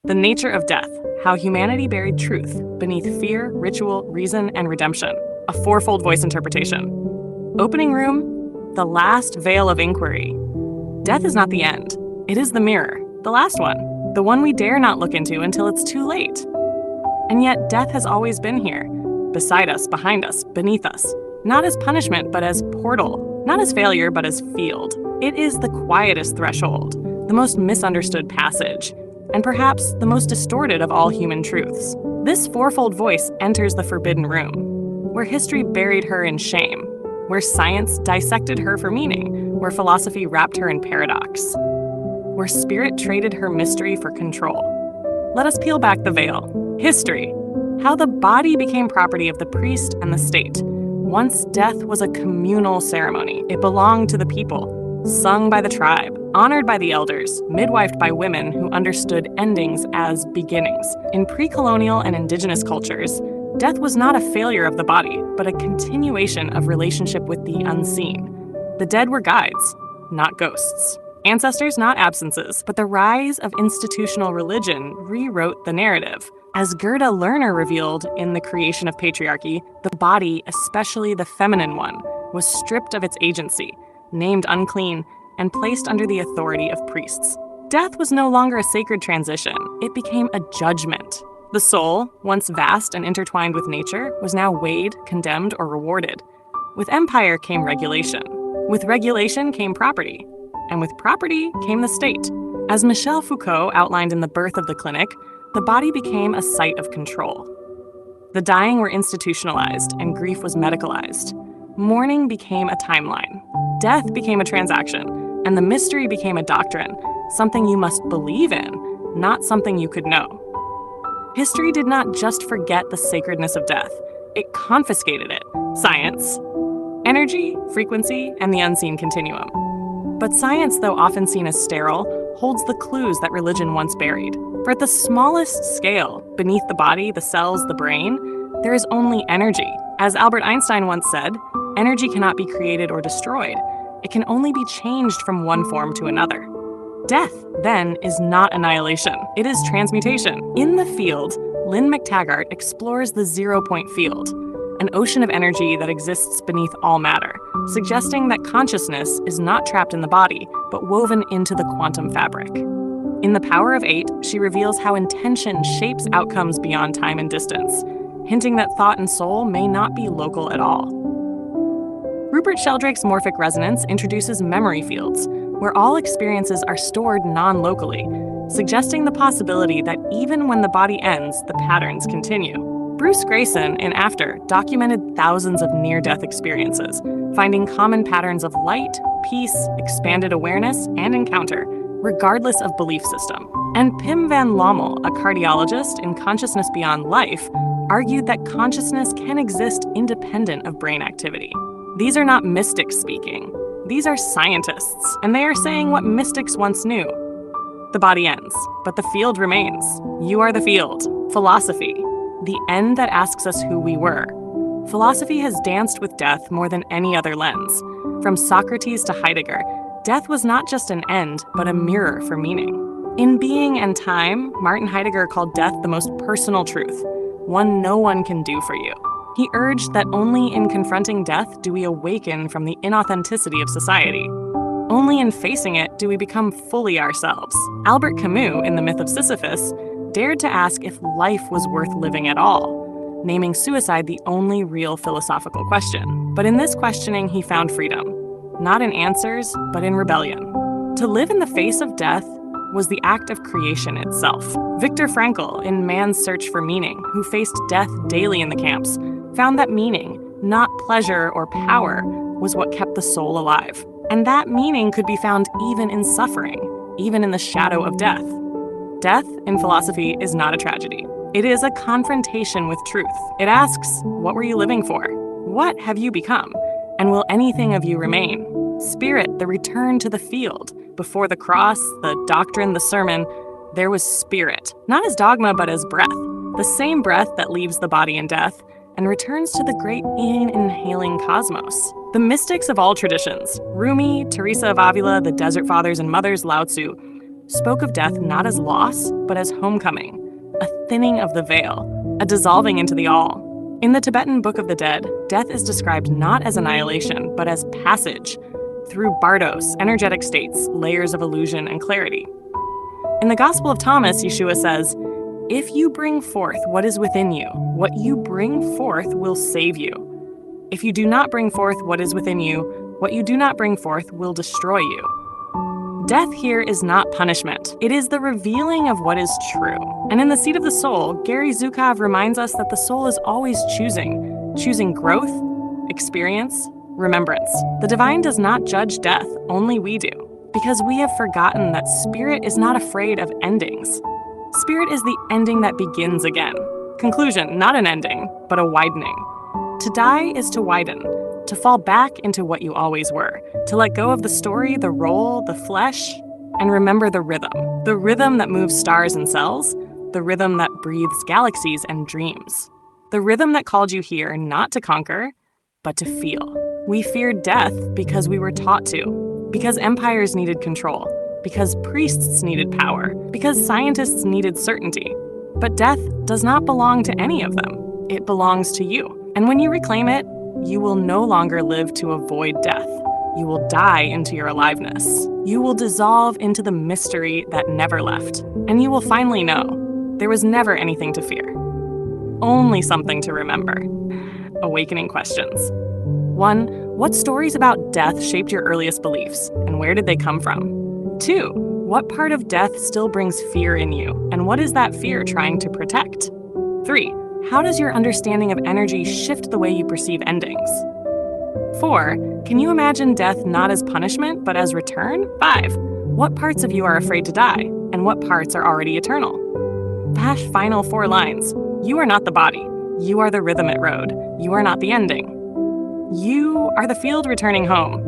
The Nature of Death: How Humanity Buried Truth Beneath Fear, Ritual, Reason, and Redemption. A fourfold voice interpretation. Opening room: The Last Veil of Inquiry. Death is not the end. It is the mirror, the last one, the one we dare not look into until it's too late. And yet, death has always been here, beside us, behind us, beneath us. Not as punishment, but as portal. Not as failure, but as field. It is the quietest threshold, the most misunderstood passage, and perhaps the most distorted of all human truths. This fourfold voice enters the forbidden room, where history buried her in shame, where science dissected her for meaning, where philosophy wrapped her in paradox, where spirit traded her mystery for control. Let us peel back the veil. History: how the body became property of the priest and the state. Once death was a communal ceremony. It belonged to the people, sung by the tribe, honored by the elders, midwifed by women who understood endings as beginnings. In pre-colonial and indigenous cultures, death was not a failure of the body, but a continuation of relationship with the unseen. The dead were guides, not ghosts. Ancestors, not absences, but the rise of institutional religion rewrote the narrative. As Gerda Lerner revealed in The Creation of Patriarchy, the body, especially the feminine one, was stripped of its agency, named unclean, and placed under the authority of priests. Death was no longer a sacred transition. It became a judgment. The soul, once vast and intertwined with nature, was now weighed, condemned, or rewarded. With empire came regulation. With regulation came property. And with property came the state. As Michel Foucault outlined in The Birth of the Clinic, the body became a site of control. The dying were institutionalized, and grief was medicalized. Mourning became a timeline. Death became a transaction, and the mystery became a doctrine, something you must believe in, not something you could know. History did not just forget the sacredness of death, it confiscated it. Science: energy, frequency, and the unseen continuum. But science, though often seen as sterile, holds the clues that religion once buried. For at the smallest scale, beneath the body, the cells, the brain, there is only energy. As Albert Einstein once said, energy cannot be created or destroyed. It can only be changed from one form to another. Death, then, is not annihilation. It is transmutation. In the field, Lynn McTaggart explores the zero-point field, an ocean of energy that exists beneath all matter, suggesting that consciousness is not trapped in the body, but woven into the quantum fabric. In The Power of Eight, she reveals how intention shapes outcomes beyond time and distance, hinting that thought and soul may not be local at all. Rupert Sheldrake's morphic resonance introduces memory fields, where all experiences are stored non-locally, suggesting the possibility that even when the body ends, the patterns continue. Bruce Grayson, in After, documented thousands of near-death experiences, finding common patterns of light, peace, expanded awareness, and encounter, regardless of belief system. And Pim van Lommel, a cardiologist in Consciousness Beyond Life, argued that consciousness can exist independent of brain activity. These are not mystics speaking. These are scientists, and they are saying what mystics once knew. The body ends, but the field remains. You are the field. Philosophy, the end that asks us who we were. Philosophy has danced with death more than any other lens. From Socrates to Heidegger, death was not just an end, but a mirror for meaning. In Being and Time, Martin Heidegger called death the most personal truth, one no one can do for you. He urged that only in confronting death do we awaken from the inauthenticity of society. Only in facing it do we become fully ourselves. Albert Camus, in The Myth of Sisyphus, dared to ask if life was worth living at all, naming suicide the only real philosophical question. But in this questioning, he found freedom, not in answers, but in rebellion. To live in the face of death was the act of creation itself. Viktor Frankl, in Man's Search for Meaning, who faced death daily in the camps, found that meaning, not pleasure or power, was what kept the soul alive. And that meaning could be found even in suffering, even in the shadow of death. Death, in philosophy, is not a tragedy. It is a confrontation with truth. It asks, what were you living for? What have you become? And will anything of you remain? Spirit, the return to the field. Before the cross, the doctrine, the sermon, there was spirit. Not as dogma, but as breath. The same breath that leaves the body in death and returns to the great inhaling cosmos. The mystics of all traditions, Rumi, Teresa of Avila, the Desert Fathers and Mothers, Lao Tzu, spoke of death not as loss, but as homecoming, a thinning of the veil, a dissolving into the all. In the Tibetan Book of the Dead, death is described not as annihilation, but as passage, through bardos, energetic states, layers of illusion and clarity. In the Gospel of Thomas, Yeshua says, "If you bring forth what is within you, what you bring forth will save you. If you do not bring forth what is within you, what you do not bring forth will destroy you." Death here is not punishment. It is the revealing of what is true. And in The Seat of the Soul, Gary Zukav reminds us that the soul is always choosing growth, experience, remembrance. The divine does not judge death, only we do, because we have forgotten that spirit is not afraid of endings. Spirit is the ending that begins again. Conclusion, not an ending, but a widening. To die is to widen, to fall back into what you always were, to let go of the story, the role, the flesh, and remember the rhythm that moves stars and cells, the rhythm that breathes galaxies and dreams, the rhythm that called you here not to conquer, but to feel. We feared death because we were taught to, because empires needed control, because priests needed power, because scientists needed certainty. But death does not belong to any of them. It belongs to you. And when you reclaim it, you will no longer live to avoid death. You will die into your aliveness. You will dissolve into the mystery that never left. And you will finally know there was never anything to fear, only something to remember. Awakening questions. 1. What stories about death shaped your earliest beliefs, and where did they come from? 2. What part of death still brings fear in you, and what is that fear trying to protect? 3. How does your understanding of energy shift the way you perceive endings? 4. Can you imagine death not as punishment, but as return? 5. What parts of you are afraid to die, and what parts are already eternal? # final 4 lines. You are not the body. You are the rhythm it rode. You are not the ending. You are the field returning home.